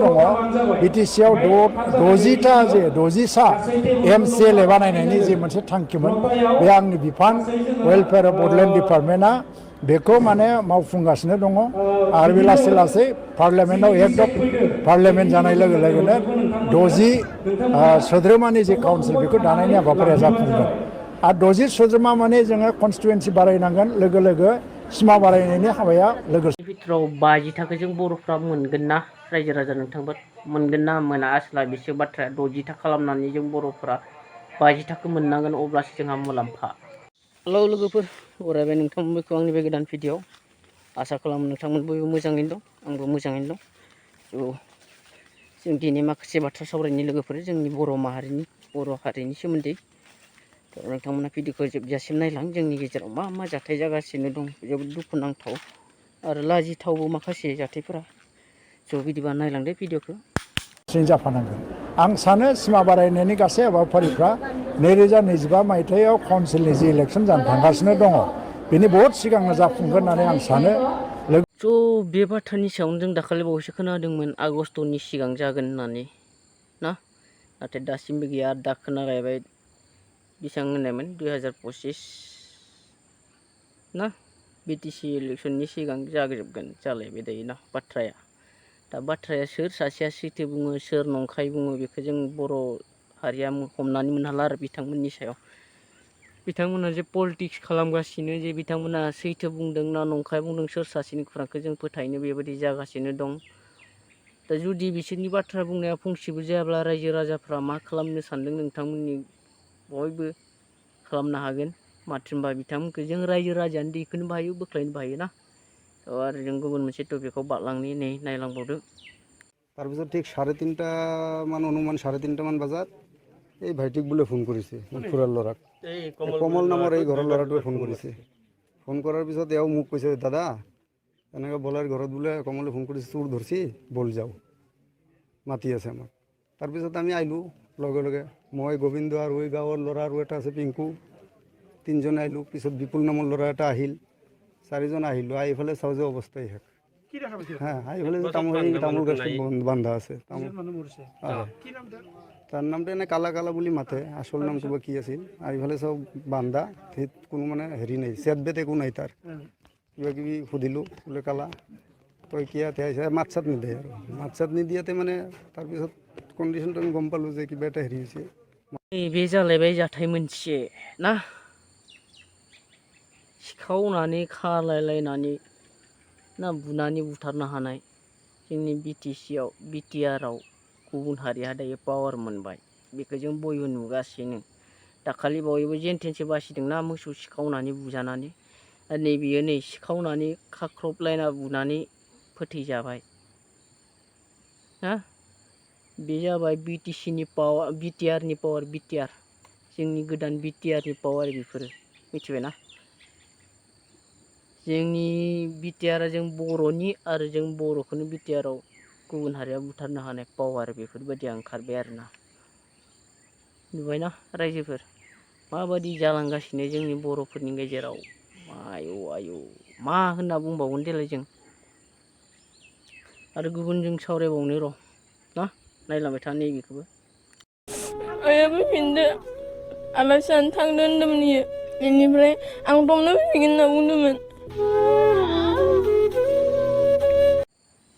दङ बिटिसिआव 60सा MCLA बानायनायनि जि मोनसे थांखिमोन बे आंनि बिफान वेलफेयार अफ बड'लेण्ड डिपार्टमेन्टआ बेखौ माने मावफुंगासिनो दङ आरो बे लासै लासै पार्लियामेन्टआव एक्ट अफ पार्लियामेन्ट जानाय लोगो लोगोनो 60 सोद्रोमानि जे काउन्सिल बेखौ दानायनि हाबाफारिया जाफुंगोन आरो 60 सोद्रोमा माने जोङो कनस्टिटुवेन्सि बारायनांगोन लोगो लोगो सिमा बारायनायनि हाबाया लोगोसे बिथोराव 50 थाखोजों बर'फ्रा मोनगोन ना रायजो राजा नोंथांबा मोनगोन ना मोना आसला बेसो बाथ्राया 60 थाखो खालामनानै जों बर'फ्रा 50 थाखो मोननांगोन अब्लासो जोंहा मुलाम्फा। हेलौ लोगोफोर बरायबाय नोंथांमोनखौ आंनि बे गोदान भिडिअ आसा खालामो नोंथांमोन बयबो मोजाङैनो दं आंबो मोजाङैनो दं। जों दिनै माखासे बाथ्रा सावरायनि लोगोफोर जोंनि बर' माहारिनि बर' हारिनि सोमोन्दै नोंथांमोना भिडिअखौ जोबजासिम नायलां जोंनि गेजेराव मा मा जाथाय जागासिनो दं जोबोद दुखुनांथाव आरो लाजिथावबो माखासे जाथायफोरा ज' बिदिबा नायलांदो भिडिअखौ जाफानांगोन आं सानो सिमा बारायनायनि गासै हाबाफारिफ्रा 2025 मायथाइयाव काउन्सिलनि जि इलेक्सन जानो थांगासिनो दङ बेनि बहुद सिगांनो जाफुंगोन होननानै आं सानो। बे बाथ्रानि सायावनो जों दाखालि बावैसो खोनादोंमोन आगस्ट'नि सिगां जागोन होननानै ना नाथाय दासिमबो गैया दा खोनालायबाय बेसेबां होननायमोन 2025 ना बिटिसि इलेक्सननि सिगां जाजोबगोन जालायबाय दायो ना बाथ्राया दा बाथ्राया सोर सासेया सैथो बुङो सोर नंखाय बुङो बेखौ जों बर' हारिया हमनानै मोनहाला आरो बिथांमोननि सायाव बिथांमोना जे पलिटिक्स खालामगासिनो जे बिथांमोना सैथो बुंदों ना नंखाय बुंदों सोर सासेनि खुरांखौ जों फोथायनो बेबायदि जागासिनो दं। दा जुदि बिसोरनि बाथ्रा बुंनाया फंसेबो जायाब्ला रायजो राजाफ्रा मा खालामनो सानदों नोंथांमोननि बयबो खालामनो हागोन माथो होनबा बिथांमोनखौ जों रायजो राजायानो दैखोनोबो हायो बोख्लायनोबो हायो ना आरो जों गुबुन मोनसे टपिकआव बारलांनि नै नायलांबावदो। তাৰপিছত ঠিক 3:30 মান অনুমান 3:30 মান বজাত এই ভাইটিক বোলে ফোন কৰিছে খুৰাৰ ল'ৰাক কমল নামৰ এই ঘৰৰ ল'ৰাটোৱে ফোন কৰিছে ফোন কৰাৰ পিছত এওঁ মোক কৈছে দাদা এনেকৈ বলাৰ ঘৰত বোলে কমলে ফোন কৰিছে চোৰ ধৰছি বল যাওঁ মাতি আছে আমাক তাৰপিছত আমি আহিলোঁ লগে লগে মই গোবিন্দ আৰু এই গাঁৱৰ ল'ৰা আৰু এটা আছে পিংকু তিনিজনে আহিলোঁ পিছত বিপুল নামৰ ল'ৰা এটা আহিল চাৰিজন আহিলোঁ আহি পেলাই চাওঁ যে অৱস্থাই শেষ হ্যাঁ এইফালে যে তামোল গাছটো বান্ধা আছে তার নামটা এনে কালা কালা বুলি মাতে আসল নাম কিবা কি আছিল আর এইফালে সব বান্ধা কোনো মানে হেৰি নাই চেট বেট একো নাই তাৰ কিবা কিবি সুধিলোঁ বোলে কালা তই কিয়া থিয়াইছে মাত চাত নিদিয়ে আৰু মাত চাত নিদিয়াতে মানে তাৰপিছত কণ্ডিশ্যনটো আমি গম পালোঁ যে কিবা এটা হেৰি হৈছে बे जालायबाय जाथाय मोनसे ना सिखावनानै खालायलायनानै ना बुनानै बुथारनो हानाय जोंनि बिटिआरआव गुबुन हारिया दायो पावार मोनबाय बेखौ जों बयबो नुगासिनो दाखालि बावैबो जेनथेनसो बासिदोंना मोसौ सिखावनानै बुजानानै नैबेयो नै सिखावनानै खाख्रबलायना बुनानै फोथैजाबाय ना बे जाबाय बिटिसिनि पावार बिटिआरनि पावार बिटिआर जोंनि गोदान बिटिआरनि पावार बेफोरो मिथिबायना जोंनि बिटिआरआ जों बर'नि आरो जों बर'खौनो बिटिआरआव गुबुन हारिया बुथारनो हानाय पावार बेफोरबायदिया ओंखारबाय आरोना नुबायना रायजोफोर माबायदि जालांगासिनो जोंनि बर'फोरनि गेजेराव आयौ मा होनना बुंबावगोन देलाय जों आरो गुबुनजों सावरायबावनो र' ना नायलांबाय था नैबेखौबो आइयाबो फिनदो आलासि जानो थांदो होनदोंमोन इयो बेनिफ्राय आं दमनो फैगोन होनना बुंदोंमोन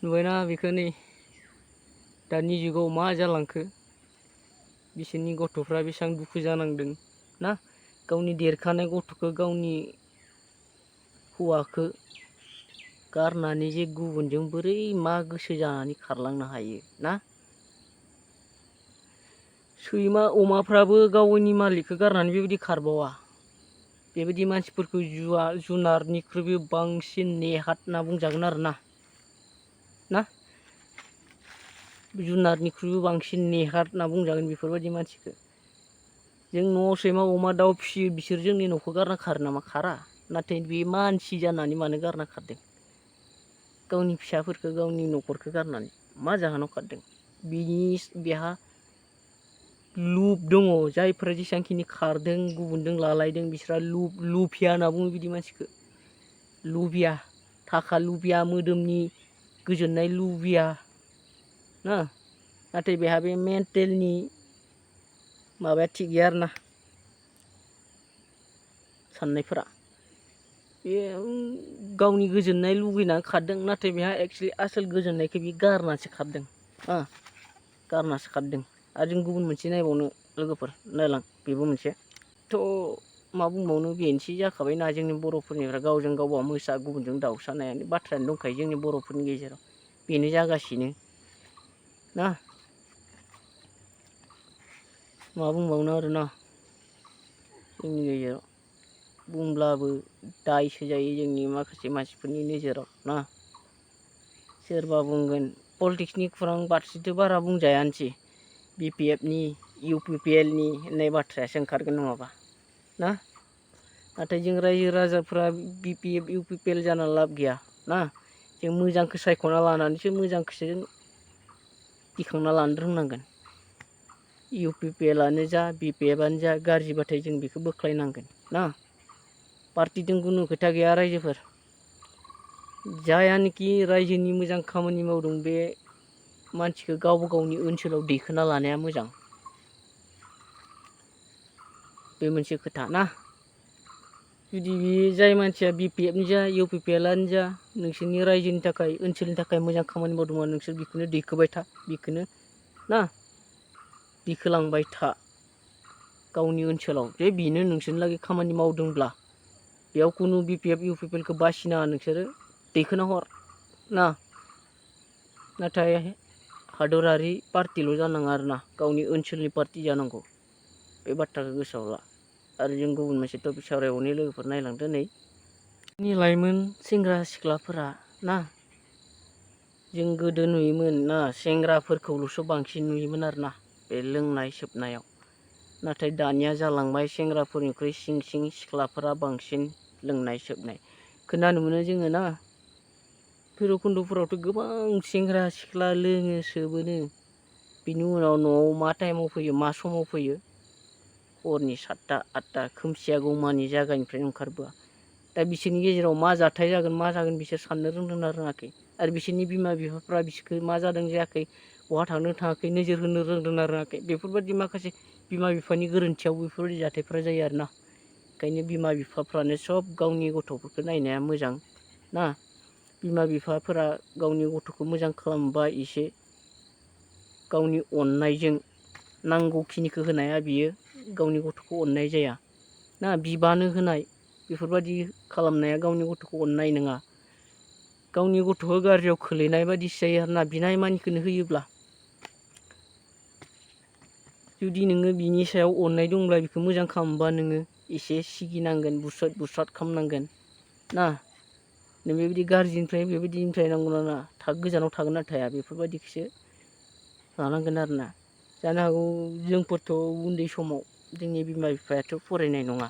नुबायना बेखौ नै दानि जुगाव मा जालांखो बिसोरनि गथ'फ्रा बेसेबां दुखु जानांदों ना गावनि देरखानाय गथ'खौ गावनि हौवाखौ गारनानै जे गुबुनजों बोरै मा गोसो जानानै खारलांनो हायो ना सैमा अमाफ्राबो गावनि मालिकखौ गारनानै बेबायदि खारबावा बेबायदि मानसिफोरखौ जुनारनिख्रुइबो बांसिन नेहाथ होनना बुंजागोन आरोना ना जुनारनिख्रुइबो बांसिन नेहाथ होनना बुंजागोन बेफोरबायदि मानसिखौ जों न'आव सैमा अमा दाउ फिसियो बिसोर जोंनि न'खौ गारना खारो नामा खारा नाथाय बे मानसि जानानै मानो गारना खारदों गावनि फिसाफोरखौ गावनि न'खरखौ गारनानै मा जाहोनाव खारदों बेहा लुप दङ जायफोरा जेसेबांखिनि खारदों गुबुनजों लालायदों बिसोरहा लुभिया होनना बुङो बिदि मानसिखौ लुभिया थाखा लुभिया मोदोमनि गोजोननाय लुभिया ना नाथाय बेहा बे मेन्टेलनि माबाया थिग गैया आरोना साननायफोरा बे गावनि गोजोननाय लुगैना खारदों नाथाय बेहा एक्सुवेलि आसोल गोजोननायखौ बे गारनासो खारदों गारनासो खारदों आरो जों गुबुन मोनसे नायबावनो लोगोफोर नायलां बेबो मोनसे थ' मा बुंबावनो बेनोसै जाखाबायना जोंनि बर'फोरनिफ्राय गावजों गावबा मोसा गुबुनजों दाउसा नायानो बाथ्रायानो दंखायो जोंनि बर'फोरनि गेजेराव बेनो जागासिनो ना मा बुंबावनो आरोना जोंनि गेजेराव बुंब्लाबो दायसो जायो जोंनि माखासे मानसिफोरनि नोजोराव ना सोरबा बुंगोन पलिटिक्सनि खुरां बाथ्राथ' बारा बुंजायानोसै BPFनि UPPLनि होननाय बाथ्रायासो ओंखारगोन नङाबा ना नाथाय जों रायजो राजाफ्रा BPF UPPL जाना लाब गैया ना जों मोजांखौ सायख'ना लानानैसो मोजांखौसो दिखांना लानो रोंनांगोन UPPLआनो जा BPFआनो जा गाज्रिबाथाय जों बेखौ बोख्लायनांगोन ना पार्टिजों खुनु खोथा गैया रायजोफोर जायानोखि रायजोनि मोजां खामानि मावदों बे मानसिखौ गावबा गावनि ओनसोलाव दैखोना लानाया मोजां बे मोनसे खोथा ना जुदि बे जाय मानसिया BPFनि जा UPPLआनो जा नोंसोरनि रायजोनि थाखाय ओनसोलनि थाखाय मोजां खामानि मावदोंमोन नोंसोर बेखौनो दैखोबाय था बेखौनो ना दैखोलांबाय था गावनि ओनसोलाव जे बेनो नोंसोरनि लागै खामानि मावदोंब्ला बेयाव खुनु BPF UPPLखौ बासिनाङा नोंसोरो दैखोना हर ना नाथाय हादरारि पार्टिल' जानाङा आरोना गावनि ओनसोलनि पार्टि जानांगौ बे बाथ्राखौ गोसोआव ला आरो जों गुबुन मोनसे टपिक सावरायबावनाय लोगोफोर नायलांदो नै जोंनि लाइमोन सेंग्रा सिख्लाफोरा ना जों गोदो नुयोमोन ना सेंग्राफोरखौल'सो बांसिन नुयोमोन आरोना बे लोंनाय सोबनायाव नाथाय दानिया जालांबाय सेंग्राफोरनिख्रुइ सिं सिख्लाफोरा बांसिन लोंनाय सोबनाय खोनानो मोनो जोङो ना भैरबकुन्द'फोरावथ' गोबां सेंग्रा सिख्ला लोङो सोबोनो बिनि उनाव न'आव मा टाइमाव फैयो मा समाव फैयो हरनि 7टा 8टा खोमसियागौमानि जायगानिफ्रायनो ओंखारबोआ दा बिसोरनि गेजेराव मा जाथाय जागोन मा जागोन बिसोर साननो रोंदोंना रोङाखै आरो बिसोरनि बिमा बिफाफ्रा बिसोरखौ मा जादों जायाखै बहा थांदों थाङाखै नोजोर होनो रोंदोंना रोङाखै बेफोरबायदि माखासे बिमा बिफानि गोरोन्थियाव बेफोरबायदि जाथायफोरा जायो आरोना ओंखायनो बिमा बिफाफ्रानो सब गावनि गथ'फोरखौ नायनाया मोजां ना बिमा बिफाफोरा गावनि गथ'खौ मोजां खालामोबा एसे गावनि अननायजों नांगौखिनिखौ होनाया बियो गावनि गथ'खौ अननाय जाया ना बिबानो होनाय बेफोरबायदि खालामनाया गावनि गथ'खौ अननाय नङा गावनि गथ'खौ गाज्रियाव खोलैनाय बायदिसो जायो आरोना बिनाय मानिखौनो होयोब्ला जुदि नोङो बिनि सायाव अननाय दंब्ला बेखौ मोजां खालामोबा नोङो एसे सिगिनांगोन बुस्राद खालामनांगोन ना नों बेबायदि गाज्रिनिफ्राय बेबायदिनिफ्राय नांगौना ना गोजानाव थागोन ना थाया बेफोरबायदिखौसो लानांगोन आरोना जानो हागौ जोंफोरथ' उन्दै समाव जोंनि बिमा बिफायाथ' फरायनाय नङा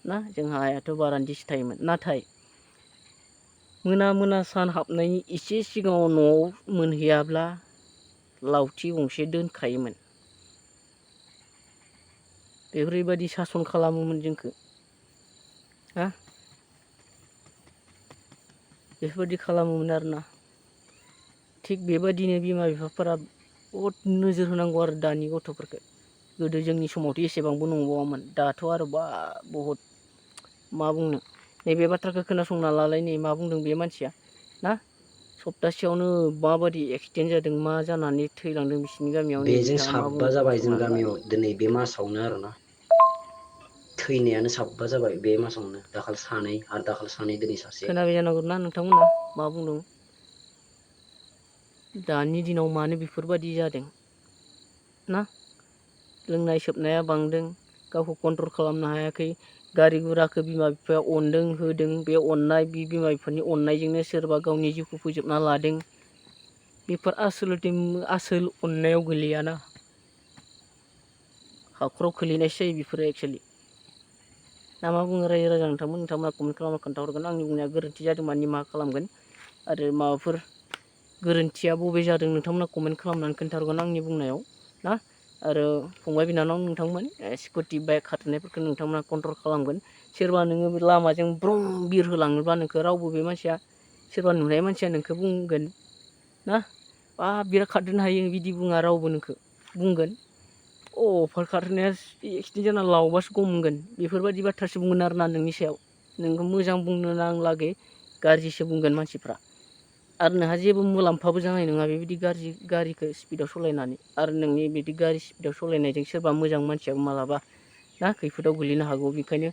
ना जोंहा आइयाथ' बारान्दिसो थायोमोन नाथाय मोना सान हाबनायनि एसे सिगाङाव न'आव मोनहैयाब्ला लावथि गंसे दोनखायोमोन बेफोरबायदि सासन खालामोमोन जोंखौ हा बेफोरबायदि खालामोमोन आरोना थिग बेबायदिनो बिमा बिफाफोरा बहुद नोजोर होनांगौ आरो दानि गथ'फोरखौ गोदो जोंनि समावथ' एसेबांबो नंबावामोन दाथ' आरो बहुद मा बुंनो नैबे बाथ्राखौ खोनासंना लालाय नै मा बुंदों बे मानसिया ना सप्तासेयावनो माबायदि एक्सिडेन्ट जादों मा जानानै थैलांदों बिसिनि गामियाव नै बेजों बिथाङा मा 7 बुंदों जाबाय जों खोनासंनानै ला गामियाव दिनै बे मासावनो आरोना थैनायानो 7 जाबाय बे मासावनो दाखालि 2 आरो दाखालि 2 दिनै 1 खोनाबाय जानांगौ ना नोंथांमोना मा बुंदों दानि दिनाव मानो बेफोरबायदि जादों ना लोंनाय सोबनाया बांदों गावखौ कन्ट्रल खालामनो हायाखै गारि गुराखौ बिमा बिफाया अनदों होदों बे अननाय बिमा बिफानि अननायजोंनो सोरबा गावनि जिउखौ फोजोबना लादों बेफोर आसोल अननायाव गोलैयाना हाखराव खोलैनायसो जायो बेफोरो एक्सुवेलि ना मा बुङो रायजो राजा नोंथांमोना कमेन्ट खालामना खोन्थाहरगोन आंनि बुंनाया गोरोन्थि जादोंबा निमाहा खालामगोन आरो माबाफोर गोरोन्थिया बबे जादों नोंथांमोना कमेन्ट खालामनानै खोन्थाहरगोन आंनि बुंनायाव ना आरो फंबाय बिनानाव नोंथांमोन स्कुटि बाइक खारनायफोरखौ नोंथांमोना कन्ट्रल खालामगोन सोरबा नोङो लामाजों ब्रं बिरहोलाङोब्ला नोंखौ रावबो बे मानसिया सोरबा नुनाय मानसिया नोंखौ बुंगोन ना बिराद खारनो हायो बिदि बुङा रावबो नोंखौ बुंगोन अभार खारनाया एक्सिडेन्ट जाना लावबासो गमगोन बेफोरबायदि बाथ्रासो बुंगोन आरोना नोंनि सायाव नोंखौ मोजां बुंनो नांलागै गाज्रिसो बुंगोन मानसिफ्रा आरो नोंहा जेबो मुलाम्फाबो जानाय नङा बेबायदि गाज्रि गारिखौ स्पिडाव सालायनानै आरो नोंनि बिदि गारि स्पिडाव सालायनायजों सोरबा मोजां मानसियाबो मालाबा ना खैफोदाव गोलैनो हागौ बेखायनो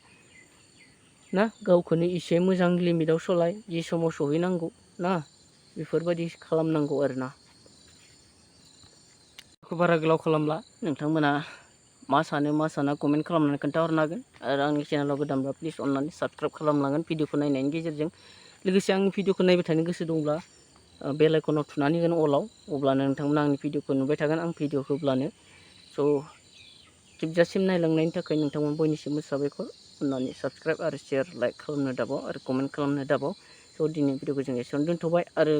ना गावखौनो एसे मोजां लिमिटाव सलाय जि समाव सहैनांगौ ना बेफोरबायदि खालामनांगौ आरोना बारा गोलाव खालामला नोंथांमोना मा साना कमेन्ट खालामनानै खोन्थाहरनो हागोन आरो आंनि चेनेलाव गोदानब्ला प्लिज अननानै साबस्क्राइब खालामलांगोन भिडिअखौ नायनायनि गेजेरजों लोगोसे आंनि भिडिअखौ नायबाय थानो गोसो दंब्ला बेल आइकनाव थुनानै होगोन अलाव अब्लानो नोंथांमोना आंनि भिडिअखौ नुबाय थागोन आं भिडिअ होब्लानो स' जोबजासिम नायलांनायनि थाखाय नोंथांमोन बयनिसिमबो साबायखर अननानै साबस्क्राइब आरो शेयार लाइक खालामनो दाबाव आरो कमेन्ट खालामनो दाबाव स' दिनै भिडिअखौ जों एसेयावनो दोनथ'बाय आरो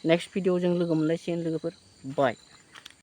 नेक्स्ट भिडिअ जों लोगो मोनलायसिगोन लोगोफोर बाय